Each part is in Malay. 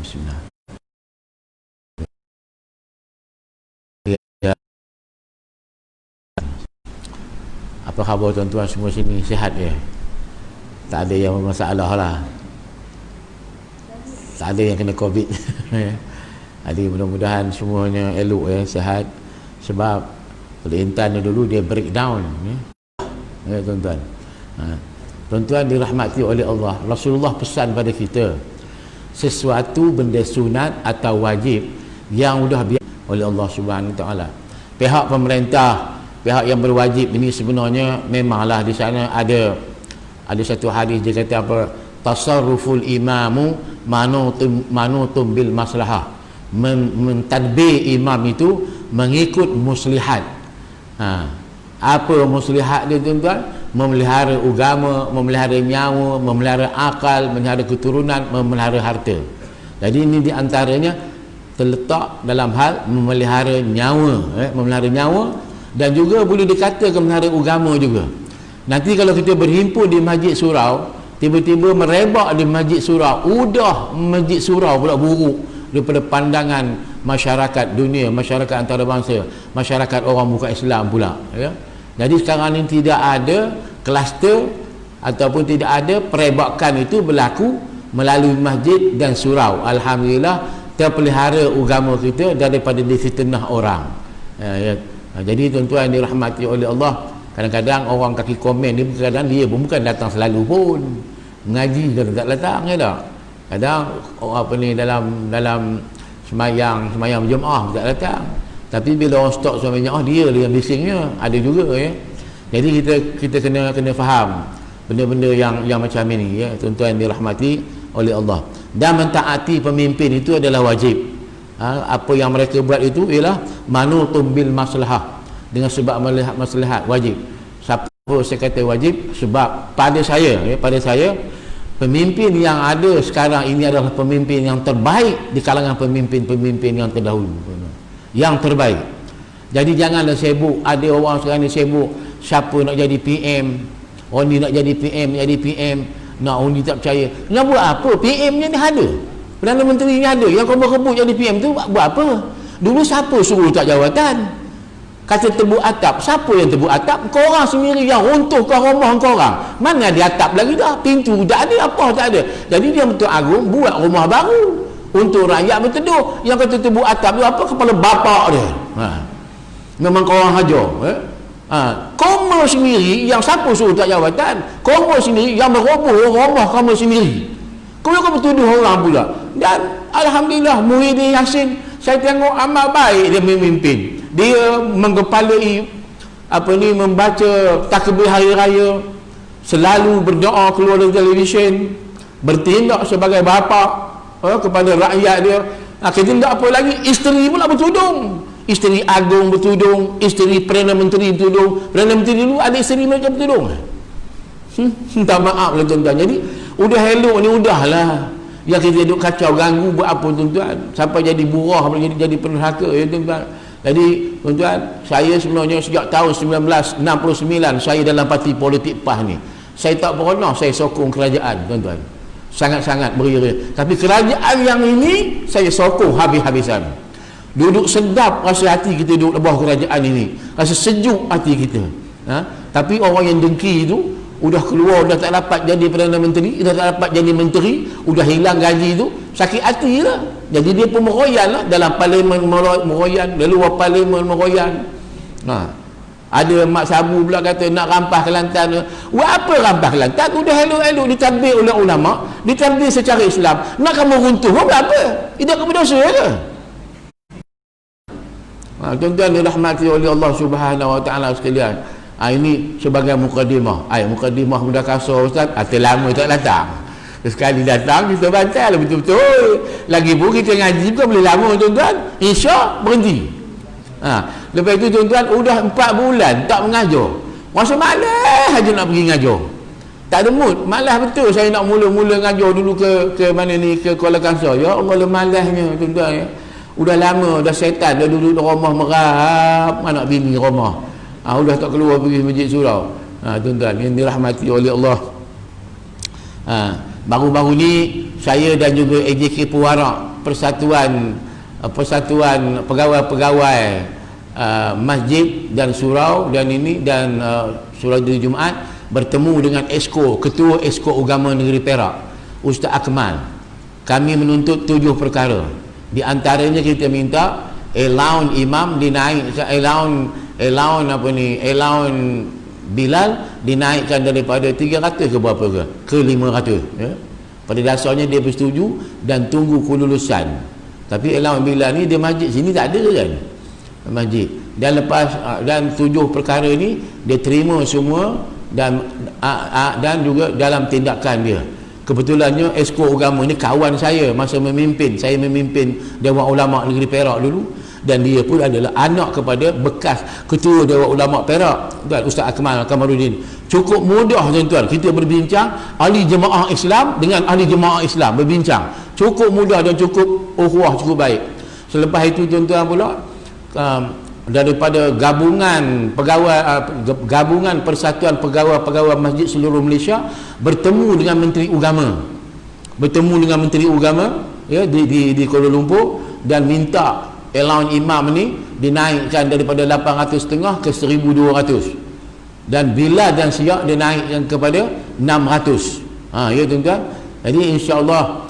Bismillah. Ya. Apa khabar tuan-tuan semua sini, sihat ya? Tak ada yang bermasalah lah, tak ada yang kena COVID. Jadi mudah-mudahan semuanya elok ya, sihat. Sebab Kelantan dulu dia breakdown ya tuan-tuan. Tuan-tuan dirahmati oleh Allah. Rasulullah pesan pada kita, sesuatu benda sunat atau wajib yang sudah biasa oleh Allah Subhanahu Wa Taala. Pihak pemerintah, pihak yang berwajib ini sebenarnya memanglah di sana ada satu hadis dia kata apa, tasarruful imamu manutum bil maslahah, mentadbir imam itu mengikut muslihat. Apa muslihat dia tuan-tuan? Memelihara agama, memelihara nyawa, memelihara akal, memelihara keturunan, memelihara harta. Jadi ini di antaranya terletak dalam hal memelihara nyawa, memelihara nyawa, dan juga boleh dikatakan memelihara agama juga. Nanti kalau kita berhimpun di Masjid Surau, tiba-tiba merebak di Masjid Surau, udah Masjid Surau pula buruk daripada pandangan masyarakat dunia, masyarakat antarabangsa, masyarakat orang bukan Islam pula ya. Jadi sekarang ini tidak ada kluster ataupun tidak ada perebakan itu berlaku melalui masjid dan surau. Alhamdulillah terpelihara agama kita daripada difitnah orang ya. Jadi tuan-tuan dirahmati oleh Allah, kadang-kadang orang kaki komen ni kadang dia pun bukan datang selalu pun mengaji, kadang tak datang ya tak. Kadang orang apa ni dalam semayang Jumaat tak datang, tapi bila orang stok semayang dia yang bisingnya ada juga ya. Jadi kita kena faham benda-benda yang macam ini ya tuan-tuan dirahmati oleh Allah. Dan mentaati pemimpin itu adalah wajib. Apa yang mereka buat itu ialah manutum bil maslahah, dengan sebab melihat maslahat, wajib. Siapa saya kata wajib? Sebab pada saya pemimpin yang ada sekarang ini adalah pemimpin yang terbaik di kalangan pemimpin-pemimpin yang terdahulu, yang terbaik. Jadi janganlah sibuk, ada orang sekarang ni sibuk siapa nak jadi PM, orang ni nak jadi PM, nak orang ni tak percaya. Nak buat apa? PM nya ni ada, Perdana Menteri ni ada, yang kebut-kebut jadi PM tu buat apa? Dulu siapa suruh tak jawatan? Kata tebuk atap, siapa yang tebuk atap? Korang sendiri yang runtuhkan rumah korang. Mana ada atap lagi dah? Pintu tak ada, apa tak ada. Jadi dia Menteri Agung buat rumah baru untuk rakyat berteduh. Yang kata tebuk atap tu apa? Kepala bapak dia. Memang korang hajar. Kamu sendiri yang siapa suruh tak jawatan? Kamu sendiri yang meroboh rumah kamu sendiri. Kamu bertuduh orang pula. Dan Alhamdulillah Muhyiddin Yassin, saya tengok amat baik dia memimpin. Dia mengepalai membaca takbir hari raya, selalu berdoa keluar dari televisyen, bertindak sebagai bapa kepada rakyat dia. Kita tidak apa lagi, isteri pula bertudung, isteri agung bertudung, isteri Perdana Menteri bertudung. Perdana Menteri dulu ada isteri mereka bertudung. Minta maaf lah tuan-tuan. Jadi udah elok ni, udahlah. Yang kita duduk kacau ganggu buat apa tuan-tuan, sampai jadi burah, jadi penerhaka ya tuan-tuan. Jadi tuan-tuan, saya sebenarnya sejak tahun 1969 saya dalam parti politik PAS ni. Saya tak pernah saya sokong kerajaan tuan-tuan, sangat-sangat beriria. Tapi kerajaan yang ini saya sokong habis-habisan. Duduk sedap rasa hati kita duduk di bawah kerajaan ini, rasa sejuk hati kita. Tapi orang yang dengki itu udah keluar, dah tak dapat jadi Perdana Menteri, dah tak dapat jadi menteri, udah hilang gaji tu, sakit hati lah. Jadi dia pun meroyan lah, dalam parlimen meroyan, di luar parlimen meroyan. Ada Mak Sabu pula kata nak rampas Kelantan. Buat apa rampas Kelantan? Udah elok-elok ditadbir oleh ulama, ditadbir secara Islam. Nak kamu runtuh buat apa? Itu kamu dosa ke? Tuan-tuan dirahmati oleh Allah Subhanahu Wa Taala sekalian. Ini sebagai mukadimah. Mukadimah mudah kasar Ustaz. Lama tak datang. Sekali datang kita baca lah betul-betul. Lagi pun kita ngaji bukan boleh lama tuan-tuan. Isyak berhenti. Lepas itu tuan-tuan udah 4 bulan tak mengajar. Rasa malas aja nak pergi ngajar. Tak ada mood. Malas betul saya nak mula-mula ngajar dulu ke mana ni, ke Kuala Kangsar. Ya Allah malasnya tuan-tuan ya. Udah lama dah setan dah duduk di rumah merap anak bini rumah. Udah tak keluar pergi Masjid Surau. Tuan-tuan yang dirahmati oleh Allah. Baru-baru ni saya dan juga AJK Puara persatuan pegawai-pegawai masjid dan surau dan ini dan surau di Jumaat bertemu dengan ketua Esko Agama Negeri Perak, Ustaz Akmal. Kami menuntut 7 perkara. Di antaranya kita minta allowance imam dinaik, allowance Bilal dinaikkan daripada 300 ke berapa ke 500 ya. Pada dasarnya dia bersetuju dan tunggu kelulusan. Tapi allowance Bilal ni dia masjid sini tak ada kan masjid. Dan lepas dan 7 perkara ni dia terima semua dan juga dalam tindakan dia. Kebetulannya Esko Agama ni kawan saya masa saya memimpin Dewan Ulama Negeri Perak dulu, dan dia pun adalah anak kepada bekas ketua Dewan Ulama Perak, tuan Ustaz Akmal Kamaruddin. Cukup mudah tuan-tuan kita berbincang ahli jemaah Islam dengan ahli jemaah Islam berbincang. Cukup mudah dan cukup ukhuwah, cukup baik. Selepas itu tuan-tuan pula daripada gabungan Persatuan Pegawai Masjid seluruh Malaysia bertemu dengan Menteri Agama ya di Kuala Lumpur dan minta allowance imam ni dinaikkan daripada 850 ke 1200 dan Bilal dan Siak dinaikkan kepada 600. Ya tuan-tuan. Jadi insya-Allah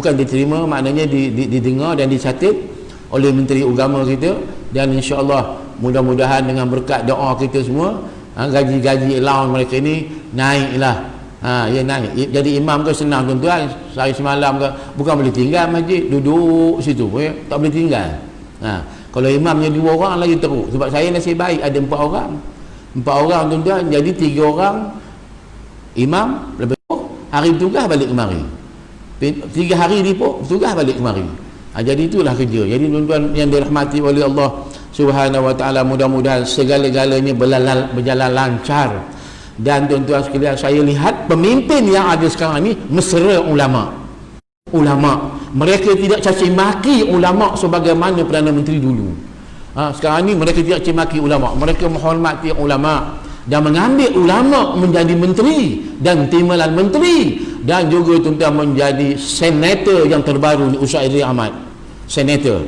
bukan diterima, maknanya didengar dan dicatat oleh Menteri Agama kita, dan insya-Allah mudah-mudahan dengan berkat doa kita semua gaji-gaji allowance mereka ni naiklah. Ya naik. Jadi imam ke senang tuan-tuan, sehari semalam ke bukan boleh tinggal masjid, duduk situ ya, tak boleh tinggal. Kalau imamnya 2 orang lagi teruk. Sebab saya nasib baik ada 4 orang. 4 orang tuan-tuan, jadi 3 orang imam, lepas tu hari tugas balik kemari. 3 hari tugas balik kemari. Jadi itulah kerja. Jadi tuan-tuan yang dirahmati oleh Allah Subhanahu Wa Taala, mudah-mudahan segala-galanya berjalan lancar. Dan tuan-tuan sekalian, saya lihat pemimpin yang ada sekarang ni mesra ulama. Mereka tidak caci maki ulama sebagaimana Perdana Menteri dulu. Sekarang ni mereka tidak caci maki ulama, mereka menghormati ulama dan mengambil ulama menjadi menteri dan timbalan menteri, dan juga tuan-tuan menjadi senator yang terbaru ni, Ustaz Idris Ahmad. Senator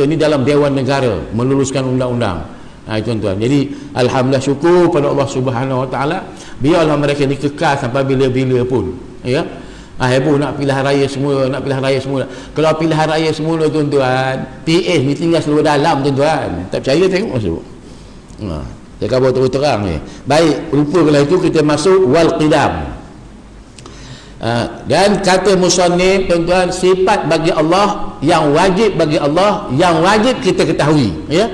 ni dalam Dewan Negara meluluskan undang-undang. Tuan-tuan, jadi alhamdulillah, syukur pada Allah Subhanahu Wa Taala, biarlah mereka ni kekal sampai bila-bila pun ya. Heboh nak pilihan raya semula. Kalau pilihan raya semula tuan-tuan, PS ni tinggal seluruh dalam tuan-tuan. Tak percaya tengok masuk. Saya khabar terang ni. Baik, lupa kalau itu kita masuk wal qidam. Dan kata musannif tuan-tuan, sifat bagi Allah yang wajib bagi Allah, yang wajib kita ketahui ya.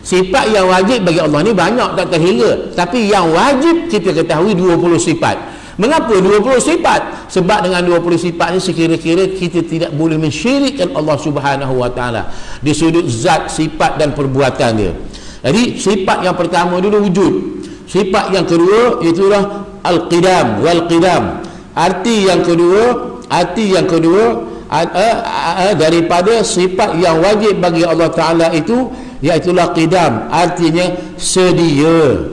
Sifat yang wajib bagi Allah ni banyak tak terhingga, tapi yang wajib kita ketahui 20 sifat. Mengapa 20 sifat? Sebab dengan 20 sifat ni sekira-kira kita tidak boleh mensyirikkan Allah Subhanahu Wa Taala di sudut zat, sifat dan perbuatan dia. Jadi sifat yang pertama dulu wujud. Sifat yang kedua itulah al-qidam wal qidam. Arti yang kedua daripada sifat yang wajib bagi Allah Ta'ala itu, iaitulah qidam, artinya sedia.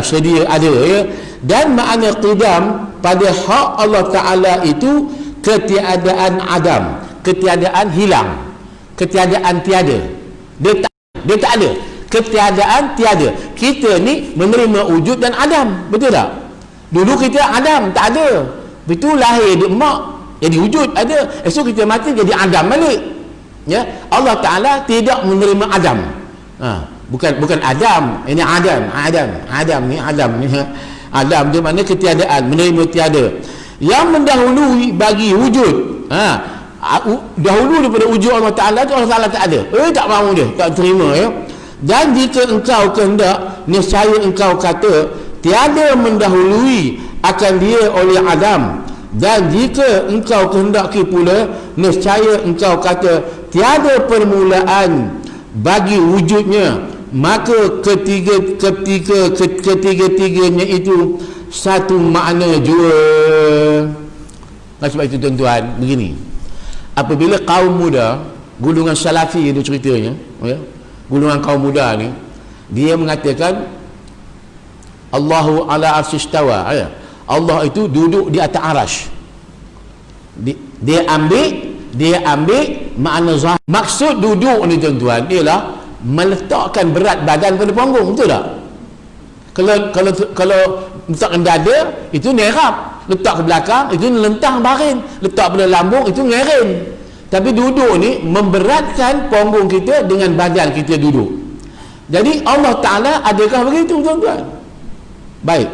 Sedia ada ya. Dan makna qidam pada hak Allah Ta'ala itu ketiadaan adam, ketiadaan hilang, ketiadaan tiada. Dia tak ada, ketiadaan tiada. Kita ni menerima wujud dan adam, betul tak? Dulu kita adam tak ada, betul, lahir di emak jadi wujud ada, esok kita mati jadi adam balik ya. Allah Ta'ala tidak menerima adam. Bukan Adam, ini Adam ni Adam dia makna ketiadaan, menerima tiada. Yang mendahului bagi wujud, dahulu daripada wujud Allah Ta'ala tu Allah Ta'ala tak ada, tak mahu dia, tak terima ya. Dan jika engkau kehendak, nescaya engkau kata tiada mendahului akan dia oleh Adam. Dan jika engkau kehendaki pula, nescaya engkau kata tiada permulaan bagi wujudnya, maka ketiga-tiganya itu satu makna jua. Sebab itu tuan-tuan, begini, apabila kaum muda, golongan Salafi itu ceritanya ya, golongan kaum muda ni, dia mengatakan Allahu ala arsyistawa ya. Allah itu duduk di atas arash. Dia ambil makna zahir. Maksud duduk ni tuan-tuan ialah meletakkan berat badan pada punggung, betul tak? Kalau letakkan dada itu nerap, letak ke belakang itu lentang baring, letak pada lambung itu ngering. Tapi duduk ni memberatkan punggung kita dengan badan kita duduk. Jadi Allah Ta'ala adakah begitu tuan-tuan? Baik,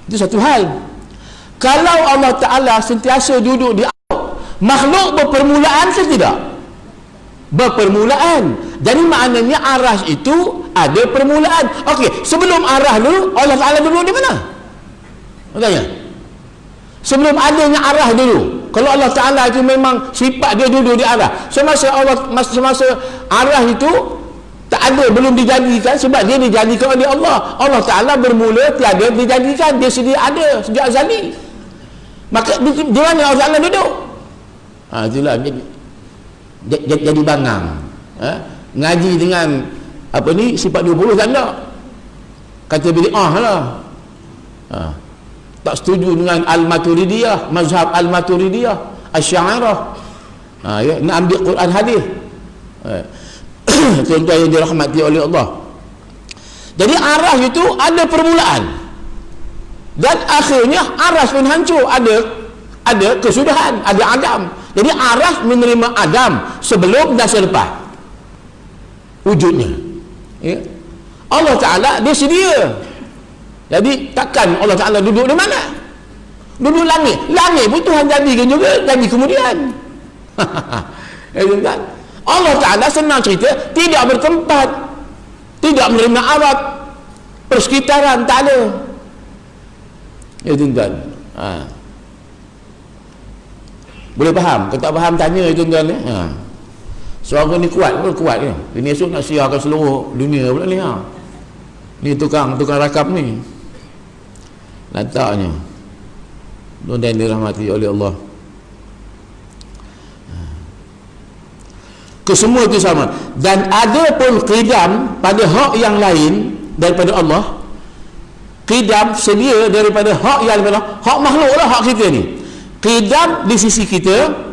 itu satu hal. Kalau Allah Ta'ala sentiasa duduk di makhluk berpermulaan ke tidak? Berpermulaan. Jadi maknanya arasy itu ada permulaan. Okey, sebelum arah dulu Allah Ta'ala duduk di mana? Tanya. Sebelum adanya arah dulu, kalau Allah Ta'ala itu memang sifat dia duduk di arah, semasa arah itu tak ada, belum dijadikan, sebab dia dijadikan oleh Allah. Allah Ta'ala bermula tiada dijadikan, dia sedia ada sejak azali. Maka di mana Allah Ta'ala duduk? Itulah jadi bangang. Ngaji dengan apa ni sifat 20 tak ada. Kata bid'ah lah. Tak setuju dengan Al-Maturidiyah, mazhab Al-Maturidiyah, Asy'ariyah. Ya, nak ambil Quran hadis. Tuan-tuan yang dirahmati oleh Allah. Jadi arah itu ada permulaan. Dan akhirnya aras pun hancur, ada kesudahan, ada adam. Jadi aras menerima adam sebelum dan selepas wujudnya. Ya. Allah Ta'ala dia sedia. Jadi takkan Allah Ta'ala duduk di mana? Duduk langit. Langit pun Tuhan jadikan juga, jadi kemudian. Kan? Allah Ta'ala senang cerita tidak bertempat, tidak menerima arat, persekitaran tak ada. Ya tuan-tuan. Boleh faham? Kalau tak faham tanya tuan-tuan ni. Suara ni kuat ke? Ini esok nak siarkan seluruh dunia pula ni. Ni tukang rakap ni. Letaknya. Tuan-tuan yang dirahmati oleh Allah. Kesemua itu sama. Dan ada pun qidam pada hak yang lain daripada Allah. Qidam sedia daripada hak yang daripada hak makhluk lah, hak kita ni. Qidam di sisi kita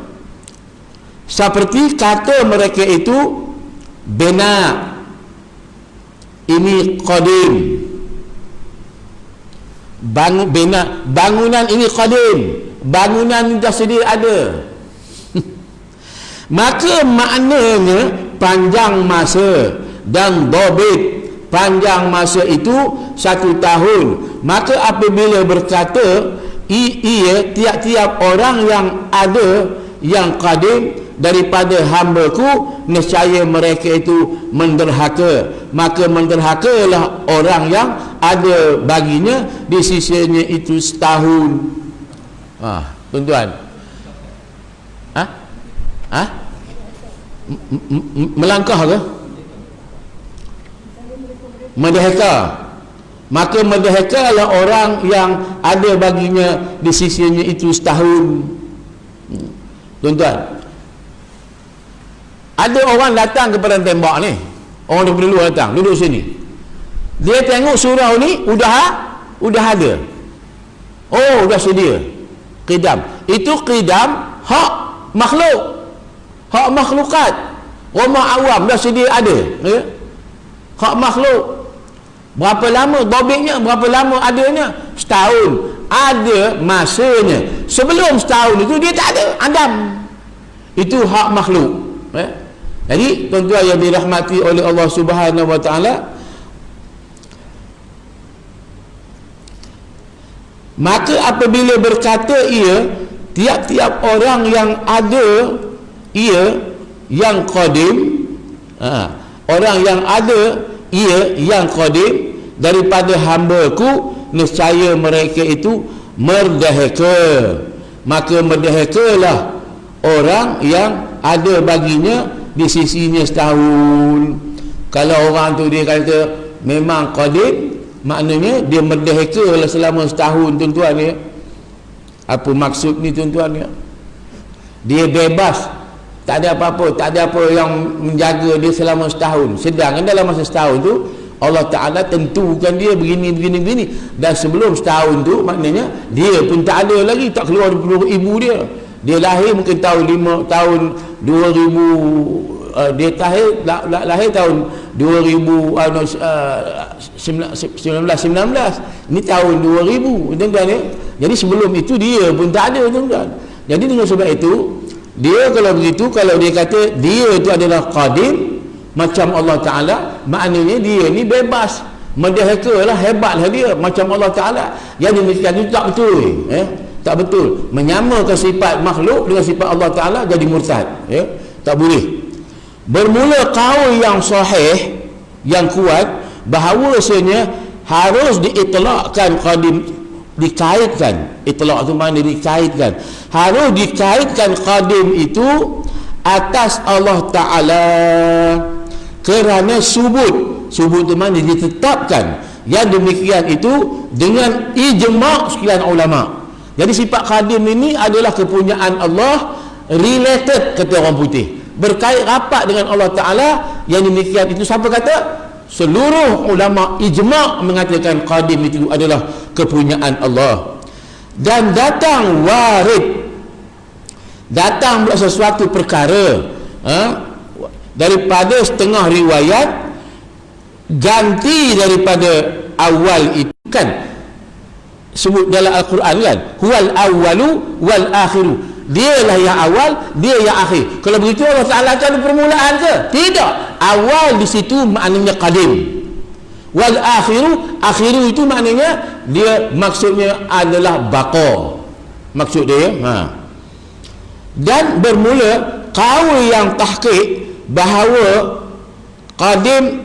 seperti kata mereka itu bina, ini qadim, bangunan ini qadim, bangunan dah sedia ada. Maka maknanya panjang masa dan dobit, panjang masa itu 1 tahun. Maka apabila berkata ia tiap-tiap orang yang ada yang qadim daripada hamba-Ku, nescaya mereka itu menderhaka. Maka menderhakalah orang yang ada baginya di sisinya itu setahun. Tuan-tuan, melangkah ke? Mendahaka. Maka mendahakalah orang yang ada baginya di sisinya itu setahun. Tuan-tuan, ada orang datang kepada tembak ni, orang daripada luar datang duduk sini, dia tengok surau ni udah ada, udah sedia qidam. Itu qidam hak makhluk, hak makhlukat. Orang awam dah sedia ada, ya? Hak makhluk. Berapa lama dobitnya, berapa lama adanya? Setahun. Ada masanya. Sebelum setahun itu dia tak ada adam. Itu hak makhluk, ya? Jadi tuan-tuan yang dirahmati oleh Allah Subhanahu wa taala, maka apabila berkata ia tiap-tiap orang yang ada ia yang qadim, orang yang ada ia yang qadim daripada hamba-Ku, nescaya mereka itu merdeka. Maka merdekalah orang yang ada baginya di sisinya setahun. Kalau orang tu dia kata memang qadim, maknanya dia merdekalah selama setahun, tuan-tuan ya. Apa maksud ni tuan-tuan ya? Dia bebas, tak ada apa-apa, tak ada apa yang menjaga dia selama setahun. Sedangkan dalam masa setahun tu Allah Ta'ala tentukan dia begini. Dan sebelum setahun tu maknanya dia pun tak ada lagi, tak keluar dari perut ibu dia. Dia lahir mungkin tahun 2000, dia lahir tahun 1919. Ini tahun 2000, tuan-tuan ya. Jadi sebelum itu dia pun tak ada, tuan-tuan. Jadi dengan sebab itu, dia kalau begitu, kalau dia kata dia itu adalah qadim macam Allah Ta'ala, maknanya dia ni bebas, merdeka lah, hebatlah dia macam Allah Ta'ala. Yang demikian itu tak betul, tak betul. Menyamakan sifat makhluk dengan sifat Allah Ta'ala jadi murtad, tak boleh. Bermula qaul yang sahih, yang kuat, bahawasanya harus diitlaqkan qadim, dikaitkan. Itlaq tu makna dikaitkan, harus dikaitkan qadim itu atas Allah Ta'ala, kerana subut tu makna ditetapkan. Yang demikian itu dengan ijma' sekian ulama. Jadi sifat qadim ini adalah kepunyaan Allah, related, kata orang putih, berkait rapat dengan Allah Ta'ala. Yang demikian itu siapa kata? Seluruh ulama ijma' mengatakan qadim itu adalah kepunyaan Allah. Dan datang warid, datang pula sesuatu perkara daripada setengah riwayat ganti daripada awal itu, kan sebut dalam Al-Quran kan, huwal awwalu wal akhiru, dialah yang awal, dia yang akhir. Kalau begitu Allah Ta'ala akan ada permulaan ke? Tidak. Awal di situ maknanya qadim, wal akhiru itu maknanya dia, maksudnya adalah baqa, maksud dia Dan bermula qaul yang tahqiq bahawa qadim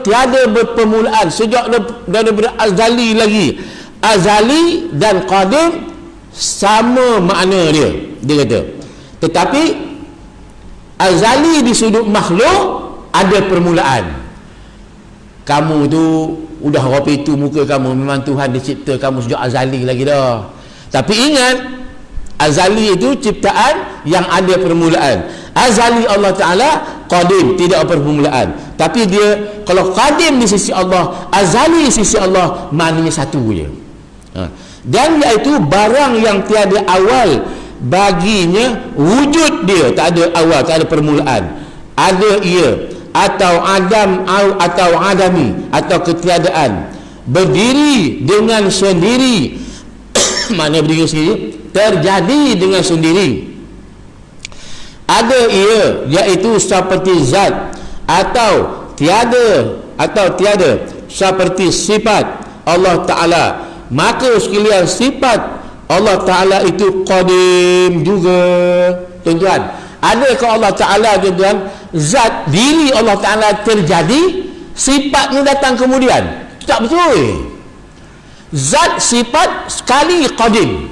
tiada berpermulaan sejak daripada azali lagi. Azali dan qadim sama makna dia kata. Tetapi azali di sudut makhluk ada permulaan. Kamu tu udah rapi tu muka kamu, memang Tuhan dia cipta kamu sejak azali lagi dah. Tapi ingat, azali itu ciptaan yang ada permulaan. Azali Allah Ta'ala, qadim, tidak ada permulaan. Tapi dia, kalau qadim di sisi Allah, azali di sisi Allah, maknanya satu je. Dan iaitu barang yang tiada awal baginya, wujud dia tak ada awal, tak ada permulaan. Ada ia, atau adam, atau adami, atau ketiadaan, berdiri dengan sendiri. Mana berdiri sendiri? Terjadi dengan sendiri. Ada ia, iaitu seperti zat, atau tiada seperti sifat Allah Ta'ala. Maka sekalian sifat Allah Ta'ala itu qadim juga, tuan-tuan. Adakah Allah Ta'ala, tuan-tuan, zat diri Allah Ta'ala terjadi, sifatnya datang kemudian? Tak betul. Zat sifat sekali qadim.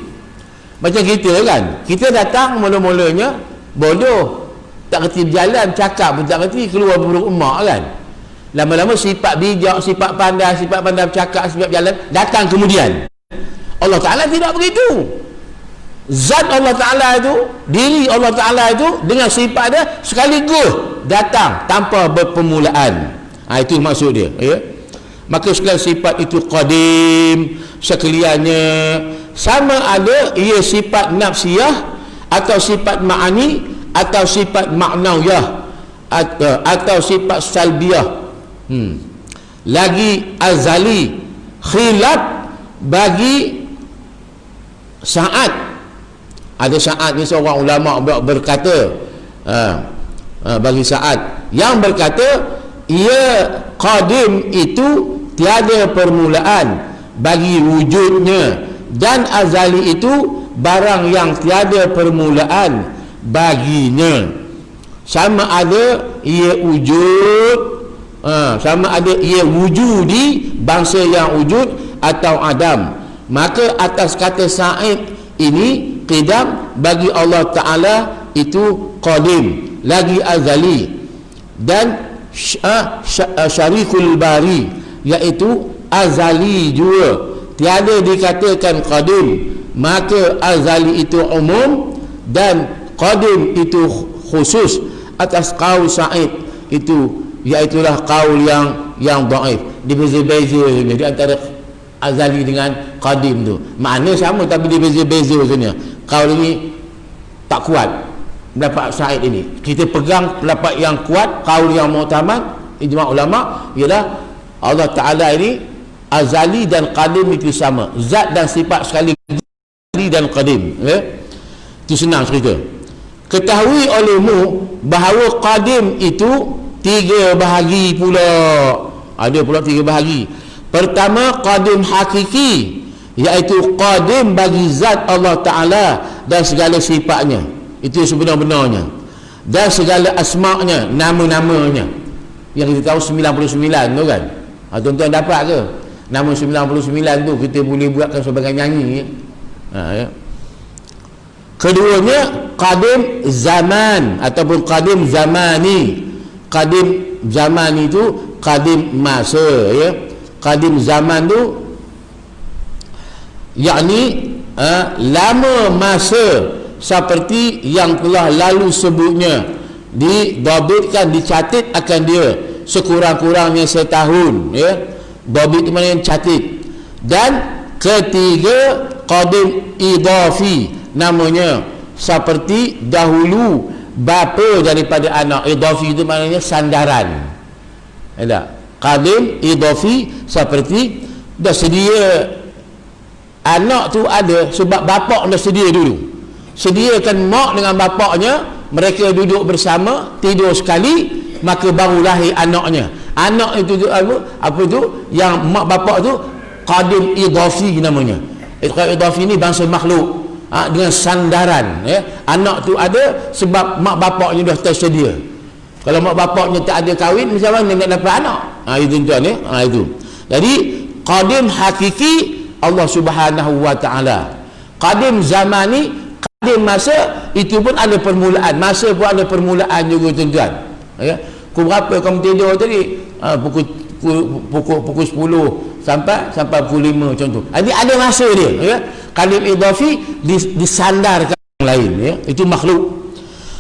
Macam kita kan, kita datang mula-mulanya bodoh, tak kerti berjalan, cakap pun tak kerti, keluar buruk emak kan. Lama-lama sifat bijak, sifat pandai bercakap, sifat berjalan datang kemudian. Allah Ta'ala tidak begitu. Zat Allah Ta'ala itu, diri Allah Ta'ala itu dengan sifat dia sekaligus datang tanpa berpermulaan. Itu maksud dia, ya. Maka sekalian sifat itu qadim, sekaliannya sama ada ia sifat nafsiyah, atau sifat ma'ani, atau sifat ma'nawiyah, atau sifat salbiyah. Lagi azali, khilaf bagi saat. Ada saat ni seorang ulama berkata, bagi saat yang berkata ia qadim itu tiada permulaan bagi wujudnya, dan azali itu barang yang tiada permulaan baginya. Sama ada ia wujud, sama ada ia wujudi, bangsa yang wujud, atau adam. Maka atas kata sa'id ini qidam bagi Allah Ta'ala itu qadim, lagi azali. Dan syarikul bari, iaitu azali juga, tiada dikatakan qadim. Maka azali itu umum dan qadim itu khusus atas qaul sa'id itu, iaitulah qaul yang dhaif. Dibeza-beza di antara azali dengan qadim tu. Makna sama tapi dibeza-beza sebenarnya. kaul ini tak kuat, pendapat Sa'id ini. Kita pegang pendapat yang kuat, kaul yang mu'tamad, ijma' ulama, ialah Allah Ta'ala ini azali dan qadim itu sama, zat dan sifat sekali azali dan qadim, itu senang cerita. Ketahui olehmu bahawa qadim itu 3 bahagi pula. Ada pula 3 bahagi. Pertama, qadim hakiki, iaitu qadim bagi zat Allah Ta'ala dan segala sifatnya, itu sebenar-benarnya, dan segala asma'nya, nama-namanya yang kita tahu 99 tu kan. Tuan-tuan dapat ke nama 99 tu? Kita boleh buatkan sebagai nyanyi, ya. Keduanya qadim zaman ataupun qadim zamani. Qadim zaman itu qadim masa, ya. Qadim zaman tu yakni lama masa seperti yang telah lalu sebutnya, didabitkan, dicatat akan dia sekurang-kurangnya setahun, ya. Dabit itu mana yang catat. Dan ketiga qadim idafi, namanya seperti dahulu bapa daripada anak. Idafi itu maknanya sandaran, ada. Qadim idafi seperti dah sedia anak tu ada sebab bapak dah sedia dulu, sediakan mak dengan bapaknya, mereka duduk bersama, tidur sekali, maka baru lahir anaknya. Anak itu apa tu yang mak bapak tu qadim idafi namanya. Qadim idafi ni bangsa makhluk, dengan sandaran, ya. Anak tu ada sebab mak bapaknya dah tersedia. Kalau mak bapaknya tak ada kahwin, macam mana nak dapat anak? Itu tuan, ya. Itu. Jadi qadim hakiki Allah Subhanahu wa Ta'ala. Qadim zamani, qadim masa, itu pun ada permulaan, masa pun ada permulaan juga tuan-tuan, ya. Pukul berapa kamu tidur tadi? Pukul 10 sampai pukul 5 macam tu. Jadi ada masa dia, ya. Qadim idafi disandarkan yang lain, ya. Itu makhluk.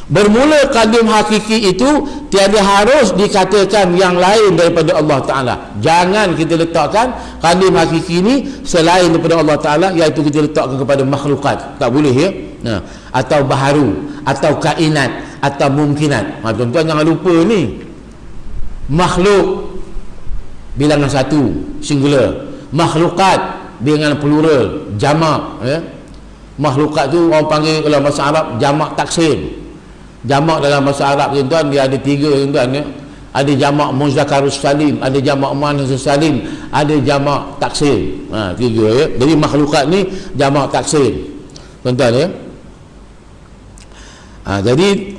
Bermula qadim hakiki itu tiada harus dikatakan yang lain daripada Allah Ta'ala. Jangan kita letakkan qadim hakiki ini selain daripada Allah Ta'ala, iaitu kita letakkan kepada makhlukat. Tak boleh, ya. Atau baharu, atau kainat, atau mungkinat. Tuan-tuan jangan lupa ni, makhluk bilangan 1 singular, makhlukat dengan plural jamak, ya. Makhlukat tu orang panggil dalam bahasa Arab jamak taksir. Jamak dalam bahasa Arab tuan-tuan dia ada 3 tuan-tuan, ya. Ada jamak muzakarus salim, ada jamak muannats salim, ada jamak taksir. 3, ya. Jadi makhlukat ni jamak taksir tuan-tuan, ya. Jadi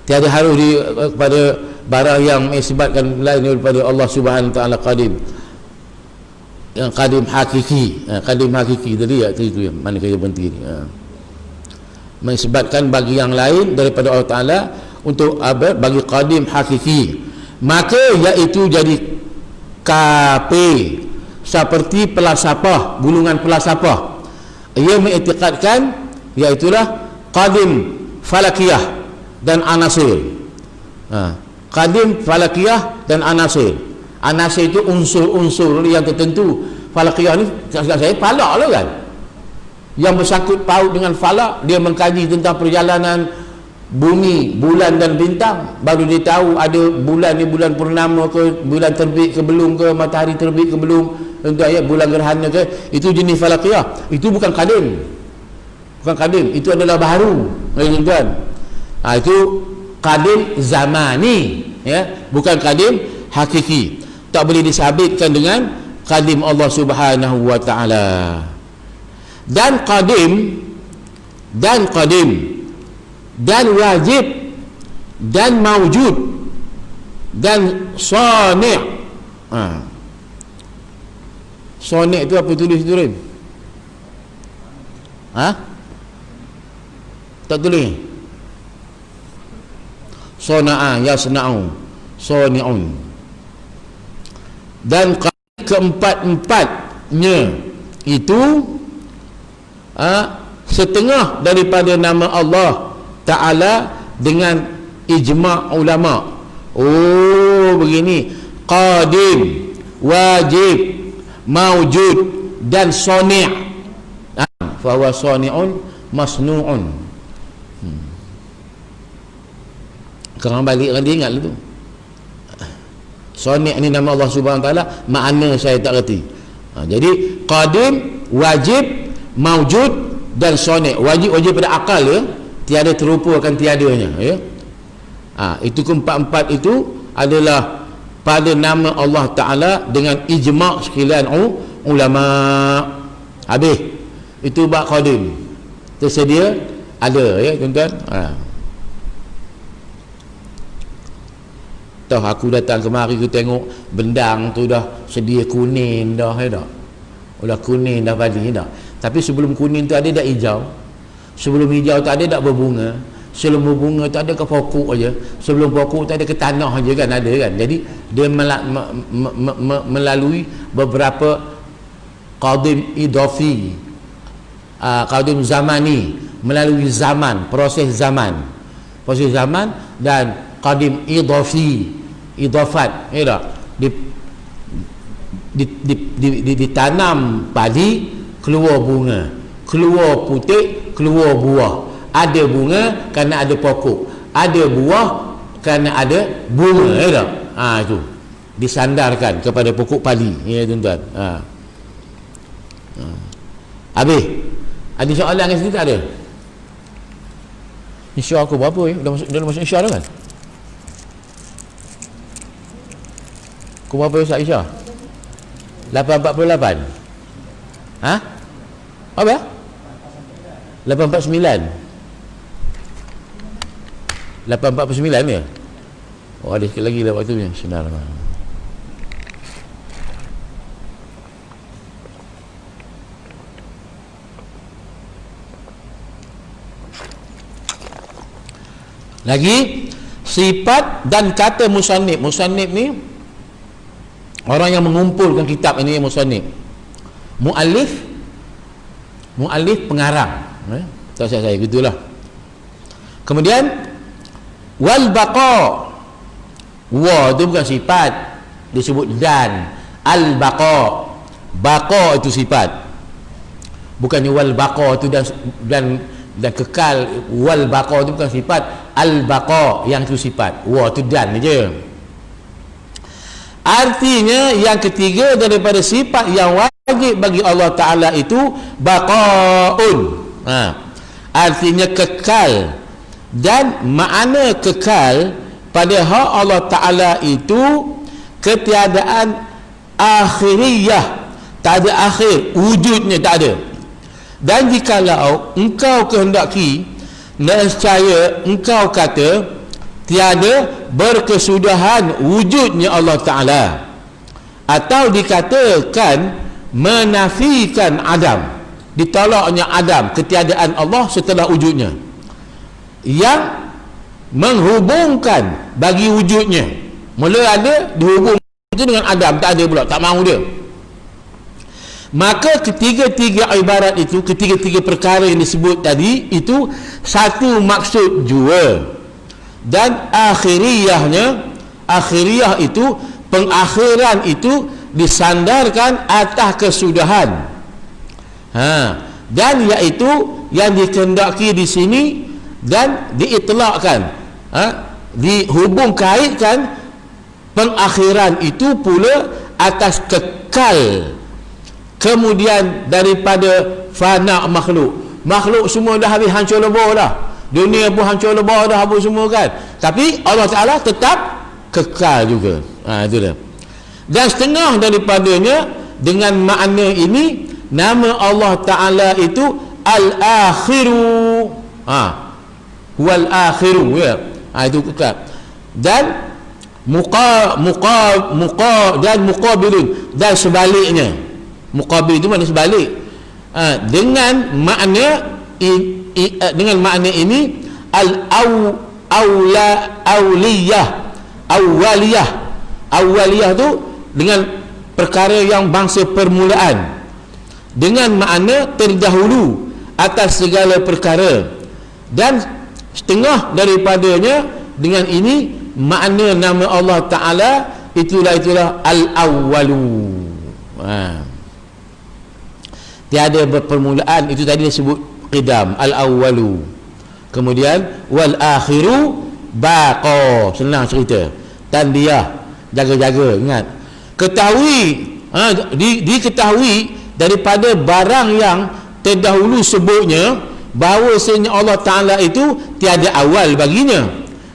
tiada harus kepada barang yang mengisbatkan lain daripada Allah Subhanahu Ta'ala qadim, yang qadim hakiki. Qadim hakiki tadi, ya, itu yang mana kaya berhenti ni, mengisbatkan bagi yang lain daripada Allah Ta'ala untuk bagi qadim hakiki, maka iaitu jadi kafir seperti pelasapah, gulungan pelasapah. Ia mengiktikadkan iaitulah qadim falakiyah dan anasir. Qadim falakiyah dan anasir. Anasir itu unsur-unsur yang tertentu. Falakiyah ni saya falak lah kan, yang bersangkut paut dengan falak. Dia mengkaji tentang perjalanan bumi, bulan dan bintang, baru dia tahu ada bulan ni bulan purnama ke, bulan terbit ke belum ke, matahari terbit ke belum, tuan-tuan, ya, bulan gerhana ke. Itu jenis falakiyah. Itu bukan qadim, bukan qadim, itu adalah baharu, tuan-tuan. Itu qadim zamani, ya, bukan qadim hakiki. Tak boleh disabitkan dengan qadim Allah Subhanahu wa Ta'ala. Dan qadim dan wajib dan maujud dan sani'. Sani' itu apa tulis tu, Rim? Tak tulis. Sana'a yasna'u sani'un. Dan keempat-empatnya itu setengah daripada nama Allah Ta'ala dengan ijma' ulama. Oh, begini. Qadim wajib, maujud dan soni'. Fa huwa sani'un masnu'un. Korang balik kan dia ingat tu. Soni' ni nama Allah Subhanahu Wa Taala, makna saya tak reti. Jadi qadim, wajib, maujud dan soni'. Wajib pada akal ya, tiada terupa akan tiadanya ya. Itu keempat-empat itu adalah pada nama Allah Ta'ala dengan ijma' sekalian ulama. Habis itu bab qadim tersedia ada ya tuan-tuan. Tahu aku datang kemari aku tengok bendang tu dah sedia kuning dah ya dah. Udah kuning dah padi dah. Tapi sebelum kuning tu ada dak hijau. Sebelum hijau tu ada dak berbunga. Sebelum berbunga tu ada ke pokok aja. Sebelum pokok tu ada ke tanah aja kan, ada kan. Jadi dia melalui beberapa qadim idafi, qadim zamani, melalui zaman, proses zaman dan qadim idafi, idafat ya tak, ditanam padi, keluar bunga, keluar putik, keluar buah. Ada bunga kerana ada pokok, ada buah kerana ada bunga ya tak. Itu disandarkan kepada pokok padi ya tuan-tuan. Habis ada soalan kat situ tak ada? Insya aku berapa ya? Dah masuk insya dah kan? Kau berapa Ustaz Isya? 8.48. Apa ya? 8.49 ya? Oh ada sikit lagi lah waktunya. Bismillahirrahmanirrahim. Lagi sifat dan kata musannif. Musannif ni orang yang mengumpulkan kitab ini, musannif. Muallif pengarang. Tak saya gitulah. Kemudian wal baqa. Wa itu bukan sifat, disebut dan. Al baqa. Baqa itu sifat. Bukannya wal baqa itu dan kekal. Wal baqa itu bukan sifat. Al baqa yang itu sifat. Wa itu dan je. Artinya yang ketiga daripada sifat yang wajib bagi Allah Ta'ala itu baqaun. Artinya kekal. Dan makna kekal pada hak Allah Ta'ala itu ketiadaan akhiriyah, tak ada akhir, wujudnya tak ada. Dan jikalau engkau kehendaki, nescaya engkau kata tiada berkesudahan wujudnya Allah Ta'ala, atau dikatakan menafikan adam, ditolaknya adam, ketiadaan Allah setelah wujudnya, yang menghubungkan bagi wujudnya. Mula ada, dihubung itu dengan adam, tak ada pula, tak mahu dia. Maka ketiga-tiga ibarat itu, ketiga-tiga perkara yang disebut tadi itu satu maksud jua. Dan akhiriyah itu, pengakhiran itu disandarkan atas kesudahan. Dan iaitu yang dikehendaki di sini dan diitlakkan, dihubung kaitkan pengakhiran itu pula atas kekal. Kemudian daripada fana makhluk semua dah habis hancur lebur dah, dunia pun hancur lebur dah, habis semua kan, tapi Allah Ta'ala tetap kekal juga. Itu dia. Dan setengah daripadanya dengan makna ini, nama Allah Ta'ala itu Al-Akhiru, Wal Akhiru ya. Itu kekal. Dan muqabilun, dan sebaliknya. Muqabil itu mana sebalik. Dengan makna ini awaliyah tu dengan perkara yang bangsa permulaan, dengan makna terdahulu atas segala perkara. Dan setengah daripadanya dengan ini makna nama Allah Ta'ala itulah al-awwalu. Tiada permulaan, itu tadi disebut qidam, al-awwalu. Kemudian wal akhiru baqa, senang cerita, tandiyah, jaga-jaga, ingat. Ketahui, diketahui daripada barang yang terdahulu sebutnya bahawasanya Allah Ta'ala itu tiada awal baginya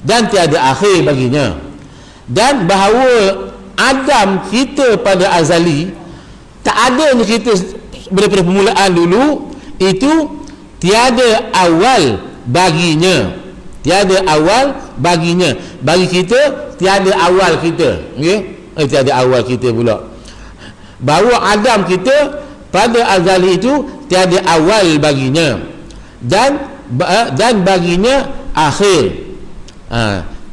dan tiada akhir baginya, dan bahawa Adam kita pada azali, tak adanya kita daripada permulaan dulu, itu tiada awal baginya, tiada awal baginya. Bagi kita tiada awal kita, okay? Tiada awal kita pula. Bahawa Adam kita pada azali itu tiada awal baginya dan baginya akhir.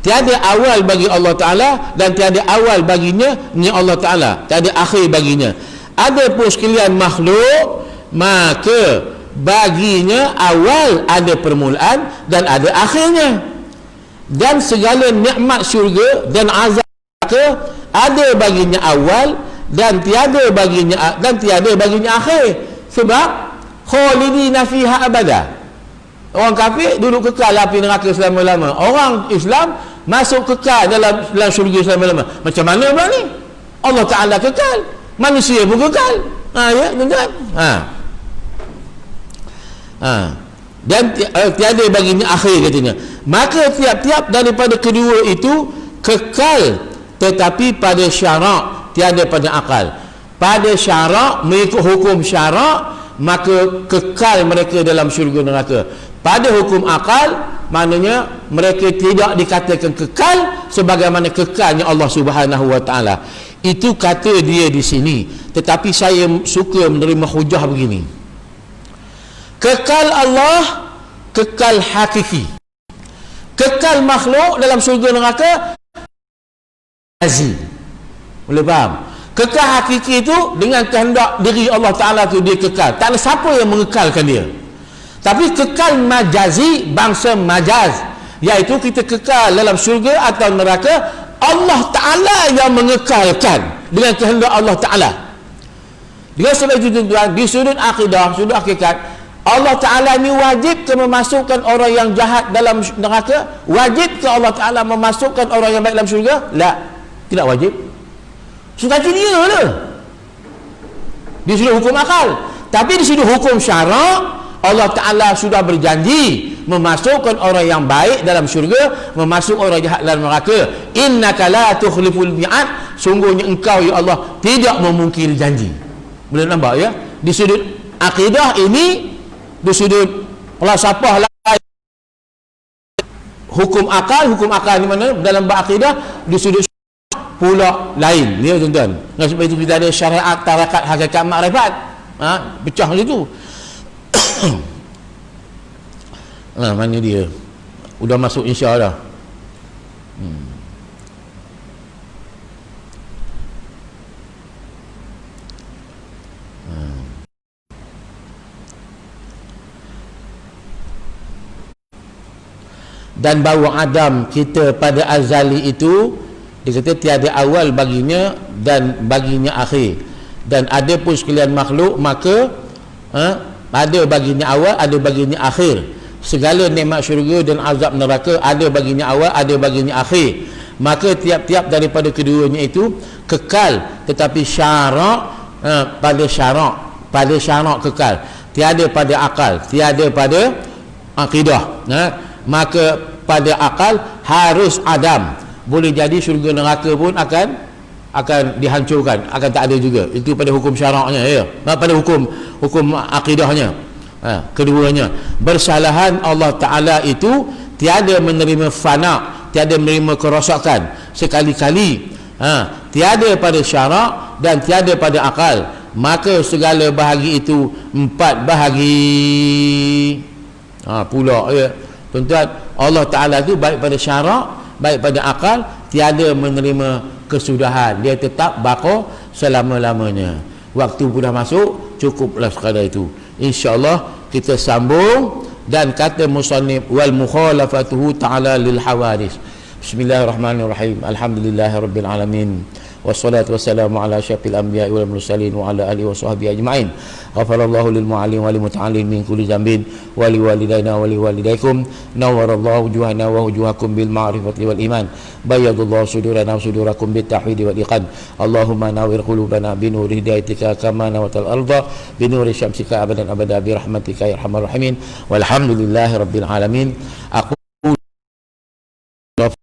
Tiada awal bagi Allah Ta'ala dan tiada awal baginya ni Allah Ta'ala, tiada akhir baginya. Ada pun sekalian makhluk, maka baginya awal ada permulaan dan ada akhirnya. Dan segala nikmat syurga dan azab ada baginya awal dan tiada baginya akhir. Sebab khalidina fiha abada. Orang kafir duduk kekal api neraka selama-lama. Orang Islam masuk kekal dalam syurga selama-lama. Macam mana pula ni? Allah Ta'ala kekal, manusia pun kekal. Ya, tuan-tuan. Dan tiada baginya akhir katanya. Maka tiap-tiap daripada kedua itu kekal, tetapi pada syarak, tiada pada akal. Pada syarak, mengikut hukum syarak, maka kekal mereka dalam syurga neraka. Pada hukum akal, maknanya mereka tidak dikatakan kekal sebagaimana kekalnya Allah Subhanahu wa Ta'ala. Itu kata dia di sini. Tetapi saya suka menerima hujah begini. Kekal Allah, kekal hakiki. Kekal makhluk dalam syurga neraka majazi. Boleh faham? Kekal hakiki itu dengan kehendak diri Allah Ta'ala tu dia kekal. Tak ada siapa yang mengekalkan dia. Tapi kekal majazi, bangsa majaz, iaitu kita kekal dalam syurga atau neraka, Allah Ta'ala yang mengekalkan dengan kehendak Allah Ta'ala. Dengan sebab itu tuan-tuan, di sudut akidah, sudut hakikat, Allah Ta'ala ni wajib ke memasukkan orang yang jahat dalam neraka? Wajib ke Allah Ta'ala memasukkan orang yang baik dalam syurga? Tak, tidak wajib. Sukacita dia lah di sudut hukum akal. Tapi di sudut hukum syarak, Allah Ta'ala sudah berjanji memasukkan orang yang baik dalam syurga, memasuk orang jahat dalam neraka. Innaka la tukhliful mi'ad, sungguhnya engkau ya Allah tidak memungkiri janji. Boleh nampak ya? Di sudut akidah ini, di sudut falsafah lain, hukum akal ni mana dalam bab akidah, di sudut pula lain, ya tuan-tuan. Dengan sebab itu kita ada syariat tarakat hakikat makrifat, pecah macam tu. Mana dia udah masuk insya-Allah. Dan bahawa Adam kita pada azali itu, dia kata tiada awal baginya dan baginya akhir. Dan ada pun sekalian makhluk, maka ada baginya awal, ada baginya akhir. Segala nikmat syurga dan azab neraka ada baginya awal, ada baginya akhir. Maka tiap-tiap daripada keduanya itu kekal, tetapi syarak, pada syarak kekal, tiada pada akal, tiada pada akidah. Maka pada akal harus Adam. Boleh jadi syurga neraka pun akan dihancurkan, akan tak ada juga. Itu pada hukum syaraknya, ya. Pada hukum akidahnya, keduanya. Bersalahan Allah Ta'ala itu tiada menerima fana, tiada menerima kerosakan sekali-kali, tiada pada syarak dan tiada pada akal. Maka segala bahagi itu 4 bahagi pula, ya tuan-tuan. Allah Ta'ala itu baik pada syarak, baik pada akal, tiada menerima kesudahan. Dia tetap baqa selama-lamanya. Waktu pun dah masuk, cukuplah sekadar itu. InsyaAllah kita sambung. Dan kata musannif, wal mukhalafatuhu ta'ala lil hawadis. Bismillahirrahmanirrahim. Alhamdulillahirabbil alamin. wassalatu wassalamu ala syafil anbiya wal mursalin wa ala alihi wa sahbihi ajma'in. Ghafarallahu lil mu'allim wal muta'allim min kulli dhanbin wa li walidaina wa li walidaykum. Nawwarallahu wujuhana wa wujuhakum bil ma'rifati wal iman. Bayyadallahu sudurana wa sudurakum bit tauhid wal iqan. Allahumma nawwir qulubana bi nuri hidayatika kama nawatal arda bi nuri syamsika abadan abada bi rahmatika ya arhamar rahimin. Walhamdulillahi rabbil alamin. Aku